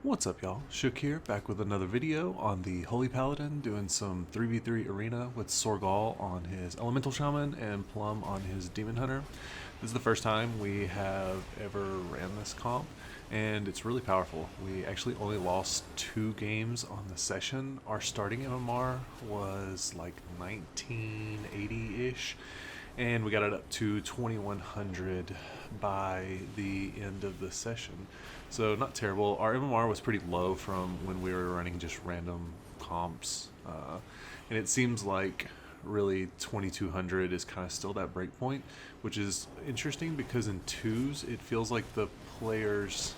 What's up, y'all? Shook here, back with another video on the Holy Paladin, doing some 3v3 arena with Sorgal on his Elemental Shaman and Plum on his Demon Hunter. This is the first time we have ever ran this comp, and it's really powerful. We actually only lost 2 games on the session. Our starting MMR was like 1980-ish, and we got it up to 2100 by the end of the session. So not terrible. Our MMR was pretty low from when we were running just random comps, and it seems like really 2200 is kind of still that break point, which is interesting because in 2s it feels like the players,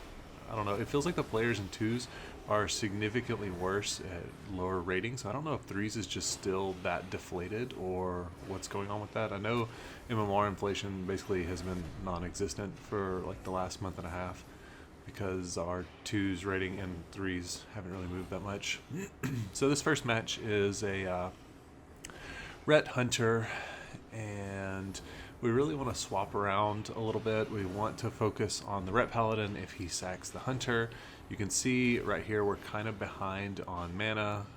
I don't know, it feels like the players in 2s are significantly worse at lower ratings. I don't know if 3s is just still that deflated or what's going on with that. I know MMR inflation basically has been non-existent for like the last month and a half, because our 2s rating and 3s haven't really moved that much. So this first match is a Ret Hunter, and we really want to swap around a little bit. We want to focus on the Ret Paladin if he sacks the Hunter. You can see right here we're kind of behind on mana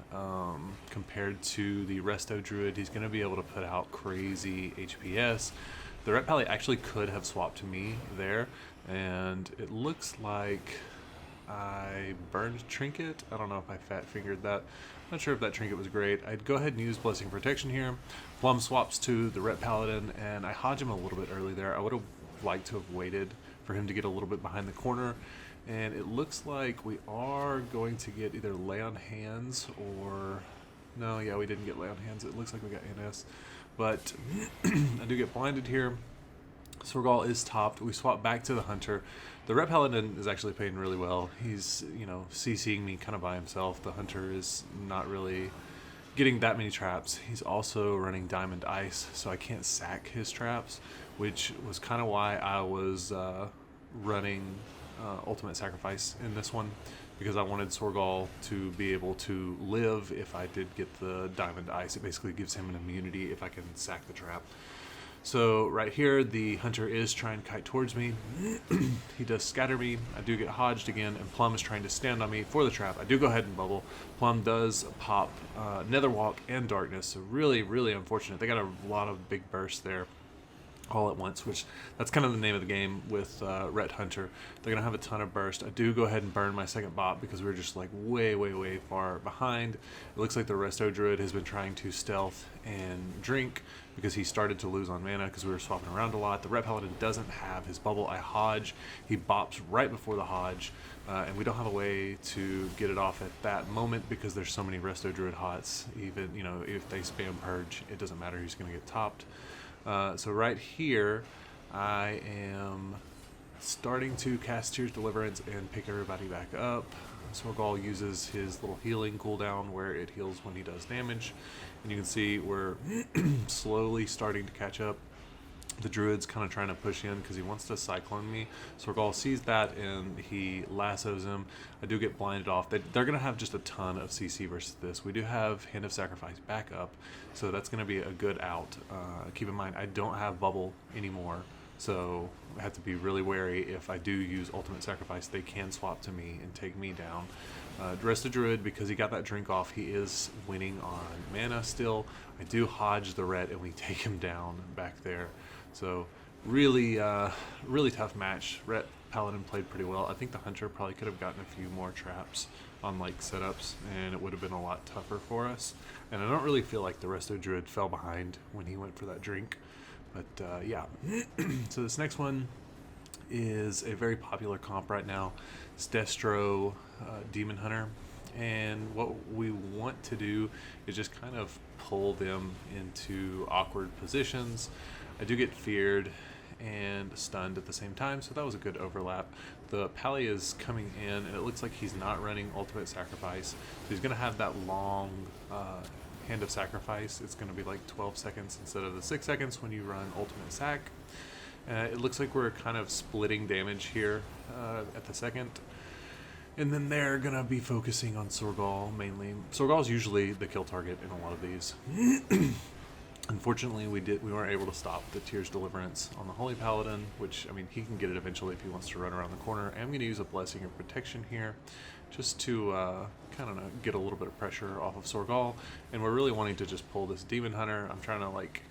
compared to the Resto Druid. He's going to be able to put out crazy HPS. The Ret Paladin actually could have swapped to me there, and it looks like I burned Trinket. I don't know if I fat fingered that. Not sure if that Trinket was great. I'd go ahead and use Blessing Protection here. Plum swaps to the Ret Paladin, and I hodge him a little bit early there. I would have liked to have waited for him to get a little bit behind the corner, and it looks like we are going to get either Lay on Hands or... No, yeah, we didn't get Lay on Hands. It looks like we got NS. But I do get blinded here. Sorgal is topped. We swap back to the Hunter. The Ret Paladin is actually playing really well. He's, CCing me kind of by himself. The Hunter is not really getting that many traps. He's also running Diamond Ice, so I can't sack his traps, which was kind of why I was running Ultimate Sacrifice in this one, because I wanted Sorgal to be able to live if I did get the Diamond Ice. It basically gives him an immunity if I can sack the trap. So right here, the Hunter is trying to kite towards me. He does scatter me. I do get hodged again, and Plum is trying to stand on me for the trap. I do go ahead and bubble. Plum does pop Netherwalk and Darkness, so really, really unfortunate. They got a lot of big bursts there all at once, which that's kind of the name of the game with Ret Hunter. They're going to have a ton of burst. I do go ahead and burn my second bot because we're just like way, way, way far behind. It looks like the Resto Druid has been trying to stealth and drink because he started to lose on mana because we were swapping around a lot. The Ret Paladin doesn't have his bubble. I hodge. He bops right before the hodge, and we don't have a way to get it off at that moment because there's so many Resto Druid hots. Even, if they spam Purge, it doesn't matter. He's going to get topped. So right here, I am starting to cast Tears Deliverance and pick everybody back up. Sorgal uses his little healing cooldown where it heals when he does damage. And you can see we're slowly starting to catch up. The Druid's kind of trying to push in because he wants to Cyclone me. Sorgal sees that and he lassos him. I do get blinded off. They're going to have just a ton of CC versus this. We do have Hand of Sacrifice backup, so that's going to be a good out. Keep in mind, I don't have Bubble anymore, so I have to be really wary. If I do use Ultimate Sacrifice, they can swap to me and take me down. Rest of Druid, because he got that drink off, he is winning on mana still. I do hodge the Ret and we take him down back there. So really, really tough match. Ret Paladin played pretty well. I think the Hunter probably could have gotten a few more traps on like setups, and it would have been a lot tougher for us. And I don't really feel like the Resto Druid fell behind when he went for that drink. But yeah. So this next one is a very popular comp right now. It's Destro Demon Hunter. And what we want to do is just kind of pull them into awkward positions. I do get feared and stunned at the same time, so that was a good overlap. The Pally is coming in, and it looks like he's not running Ultimate Sacrifice. So he's going to have that long Hand of Sacrifice. It's going to be like 12 seconds instead of the 6 seconds when you run Ultimate Sac. It looks like we're kind of splitting damage here at the second. And then they're going to be focusing on Sorgal mainly. Sorgal's usually the kill target in a lot of these. Unfortunately, we weren't able to stop the Tears Deliverance on the Holy Paladin, which, I mean, he can get it eventually if he wants to run around the corner. I'm going to use a Blessing of Protection here, just to kind of get a little bit of pressure off of Sorgal. And we're really wanting to just pull this Demon Hunter. I'm trying to like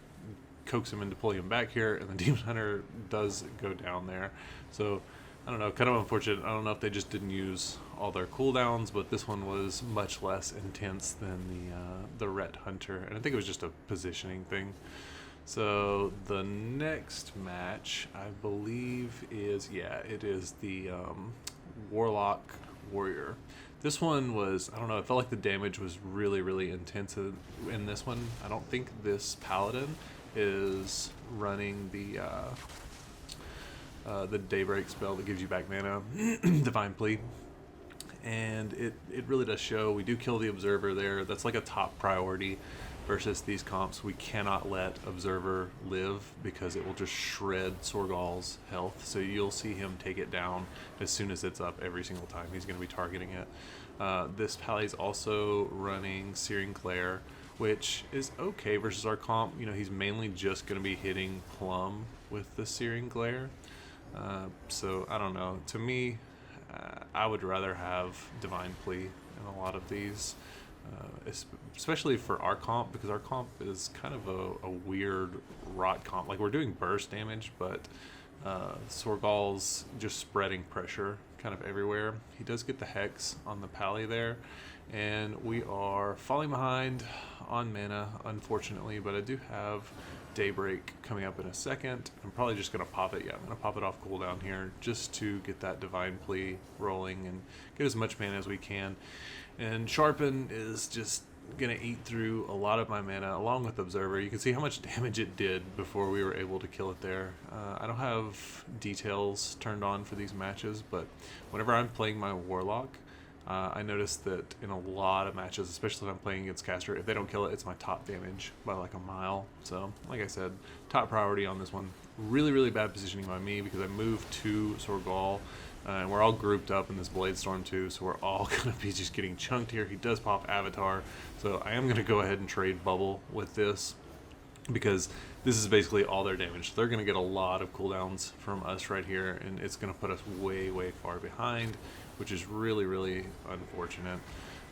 coax him into pulling him back here, and the Demon Hunter does go down there. So I don't know, kind of unfortunate. I don't know if they just didn't use all their cooldowns, but this one was much less intense than the Ret Hunter, and I think it was just a positioning thing. So the next match, I believe, is, yeah, it is the Warlock Warrior. This one was, I don't know, it felt like the damage was really, really intense in this one. I don't think this Paladin is running the Daybreak spell that gives you back mana, Divine Plea. And it really does show. We do kill the Observer there. That's like a top priority versus these comps. We cannot let Observer live because it will just shred Sorgal's health. So you'll see him take it down as soon as it's up every single time. He's going to be targeting it. This Pally's also running Searing Glare, which is okay versus our comp. You know, he's mainly just going to be hitting Plum with the Searing Glare. So I don't know. To me, I would rather have Divine Plea in a lot of these, especially for our comp, because our comp is kind of a weird rot comp. Like, we're doing burst damage, but Sorgal's just spreading pressure kind of everywhere. He does get the Hex on the Pally there, and we are falling behind on mana, unfortunately, but I do have Daybreak coming up in a second. I'm probably just going to pop it. Yeah, I'm going to pop it off cooldown here just to get that Divine Plea rolling and get as much mana as we can. And Sharpen is just going to eat through a lot of my mana along with Observer. You can see how much damage it did before we were able to kill it there. I don't have details turned on for these matches, but whenever I'm playing my Warlock, I noticed that in a lot of matches, especially if I'm playing against Caster, if they don't kill it, it's my top damage by like a mile. So, like I said, top priority on this one. Really, really bad positioning by me because I moved to Sorgal, and we're all grouped up in this Blade Storm too, so we're all going to be just getting chunked here. He does pop Avatar, so I am going to go ahead and trade Bubble with this because this is basically all their damage. They're going to get a lot of cooldowns from us right here, and it's going to put us way, way far behind, which is really, really unfortunate.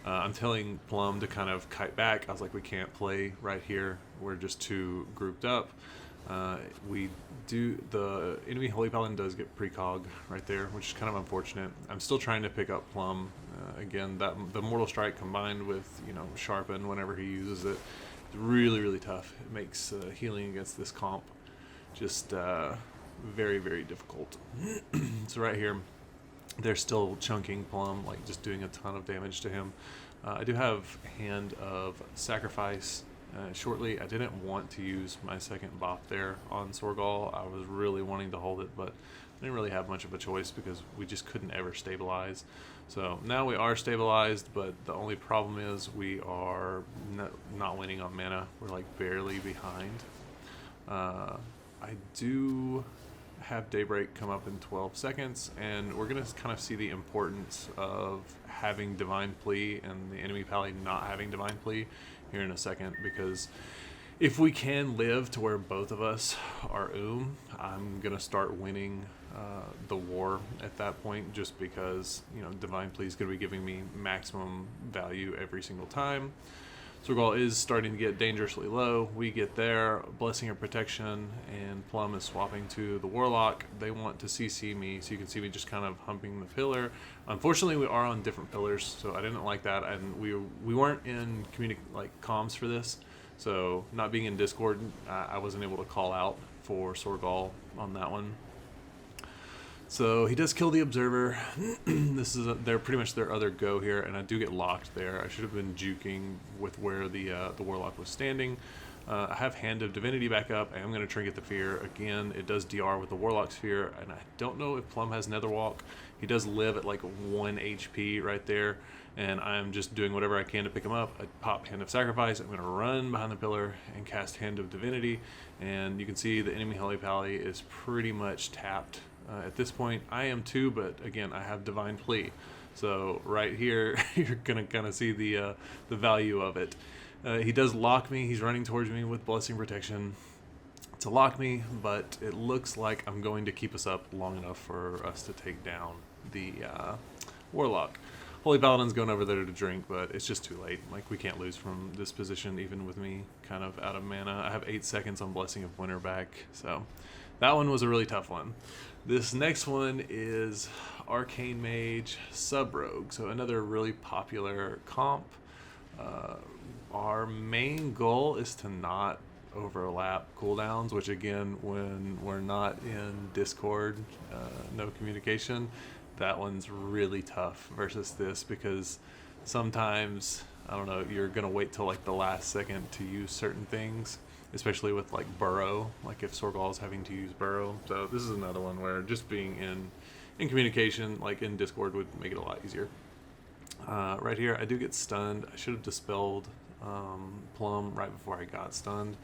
I'm telling Plum to kind of kite back. I was like, we can't play right here. We're just too grouped up. The enemy Holy Paladin does get precog right there, which is kind of unfortunate. I'm still trying to pick up Plum. Again, the Mortal Strike combined with, you know, Sharpen whenever he uses it, it's really, really tough. It makes healing against this comp just very, very difficult. So right here, they're still chunking Plum, like just doing a ton of damage to him. I do have Hand of Sacrifice shortly. I didn't want to use my second bop there on Sorgal. I was really wanting to hold it, but I didn't really have much of a choice because we just couldn't ever stabilize. So now we are stabilized, but the only problem is we are not winning on mana. We're like barely behind. I do have Daybreak come up in 12 seconds, and we're going to kind of see the importance of having Divine Plea and the enemy Pally not having Divine Plea here in a second, because if we can live to where both of us are I'm going to start winning the war at that point, just because, you know, Divine Plea is going to be giving me maximum value every single time. Sorgal is starting to get dangerously low. We get there, Blessing of Protection, and Plum is swapping to the Warlock. They want to CC me, so you can see me just kind of humping the pillar. Unfortunately, we are on different pillars, so I didn't like that, and we weren't in comms for this, so not being in Discord, I wasn't able to call out for Sorgal on that one. So he does kill the Observer. This is they're pretty much their other go here, and I do get locked there. I should have been juking with where the Warlock was standing. I have Hand of Divinity back up. I am going to Trinket the Fear. Again, it does DR with the Warlock Sphere, and I don't know if Plum has Netherwalk. He does live at like 1 HP right there, and I'm just doing whatever I can to pick him up. I pop Hand of Sacrifice. I'm going to run behind the pillar and cast Hand of Divinity, and you can see the enemy Holy Pally is pretty much tapped. At this point, I am too, but again, I have Divine Plea. So right here, you're going to kind of see the value of it. He does lock me. He's running towards me with Blessing Protection to lock me, but it looks like I'm going to keep us up long enough for us to take down the Warlock. Holy Paladin's going over there to drink, but it's just too late. Like, we can't lose from this position, even with me kind of out of mana. I have 8 seconds on Blessing of Winter back, so that one was a really tough one. This next one is Arcane Mage Sub-Rogue, so another really popular comp. Our main goal is to not overlap cooldowns, which again, when we're not in Discord, no communication, that one's really tough versus this, because sometimes, I don't know, you're gonna wait till like the last second to use certain things, especially with like Burrow, like if Sorgal is having to use Burrow. So this is another one where just being in communication, like in Discord, would make it a lot easier. Right here, I do get stunned. I should have dispelled Plum right before I got stunned.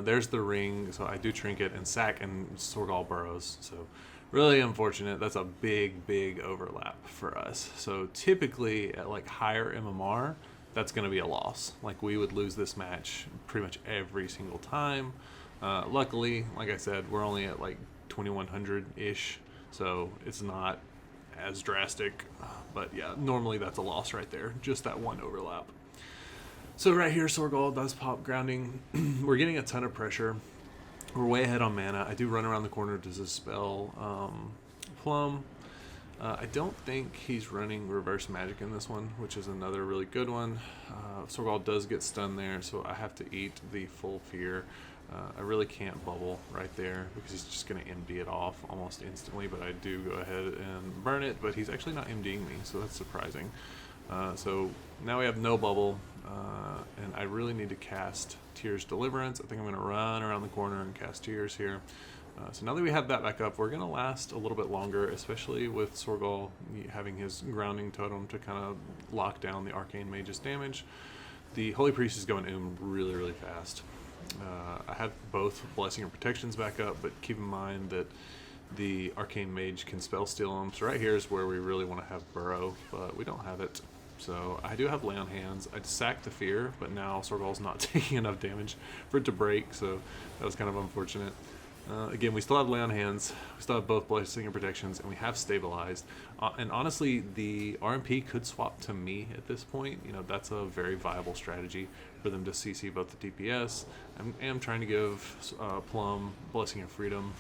There's the ring, so I do trinket and sack, and Sorgal burrows. So really unfortunate. That's a big overlap for us. So typically at like higher MMR, that's going to be a loss. Like, we would lose this match pretty much every single time. Luckily, like I said, we're only at like 2100-ish, so it's not as drastic. But yeah, normally that's a loss right there, just that one overlap. So right here, Sorgal does pop grounding. We're getting a ton of pressure. We're way ahead on mana. I do run around the corner to dispel Plum. I don't think he's running reverse magic in this one, which is another really good one. Sorgal does get stunned there, so I have to eat the full fear. I really can't bubble right there because he's just going to MD it off almost instantly, but I do go ahead and burn it, but he's actually not MDing me, so that's surprising. So now we have no bubble, and I really need to cast Tears Deliverance. I think I'm going to run around the corner and cast Tears here. So now that we have that back up, we're going to last a little bit longer, especially with Sorgal having his grounding totem to kind of lock down the Arcane Mage's damage. The Holy Priest is going really fast. I have both Blessing and Protections back up, but keep in mind that the Arcane Mage can spell steal them. So right here is where we really want to have Burrow, but we don't have it. So I do have Lay on Hands. I sacked the Fear, but now Sorgal's not taking enough damage for it to break, so that was kind of unfortunate. Again, we still have Lay on Hands, we still have both Blessing and Protections, and we have Stabilized. And honestly, the RMP could swap to me at this point. You know, that's a very viable strategy for them to CC both the DPS. I am trying to give Plum Blessing of Freedom.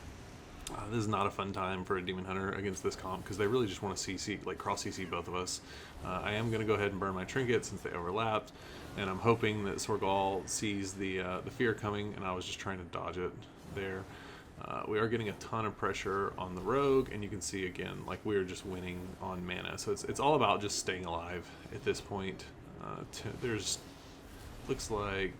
This is not a fun time for a Demon Hunter against this comp, because they really just want to CC, like cross CC both of us. I am going to go ahead and burn my trinket since they overlapped, and I'm hoping that Sorgal sees the fear coming, and I was just trying to dodge it there. We are getting a ton of pressure on the rogue, and you can see again, like, we are just winning on mana. So it's all about just staying alive at this point. There's looks like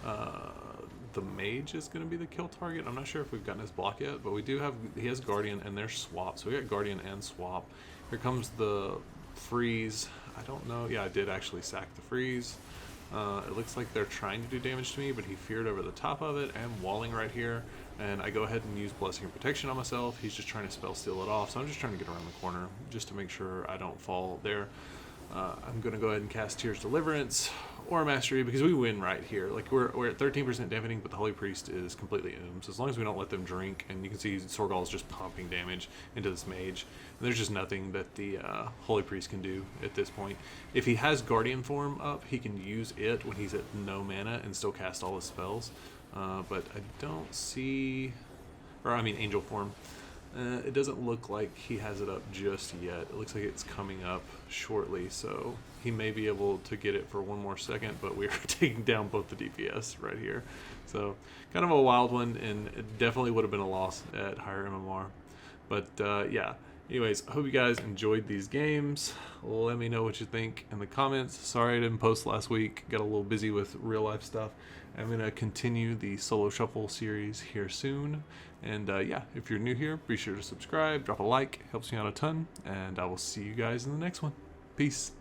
the mage is going to be the kill target. I'm not sure if we've gotten his block yet, but we do have, he has Guardian and there's swap. So we got Guardian and swap. Here comes the freeze. I don't know. Yeah, I did actually sack the freeze. It looks like they're trying to do damage to me, but he feared over the top of it. I am walling right here, and I go ahead and use Blessing and Protection on myself. He's just trying to spell steal it off, so I'm just trying to get around the corner just to make sure I don't fall there. I'm going to go ahead and cast Tears Deliverance or Mastery, because we win right here. Like, we're at 13% damaging, but the Holy Priest is completely oomed. So as long as we don't let them drink, and you can see Sorgal is just pumping damage into this mage, and there's just nothing that the Holy Priest can do at this point. If he has Guardian form up, he can use it when he's at no mana and still cast all his spells. But I don't see, or I mean Angel form. It doesn't look like he has it up just yet. It looks like it's coming up shortly, so he may be able to get it for one more second, but we're taking down both the DPS right here. So kind of a wild one, and it definitely would have been a loss at higher MMR. But yeah, anyways, I hope you guys enjoyed these games. Let me know what you think in the comments. Sorry I didn't post last week. Got a little busy with real life stuff. I'm going to continue the solo shuffle series here soon. And yeah, if you're new here, be sure to subscribe, drop a like, helps me out a ton. And I will see you guys in the next one. Peace.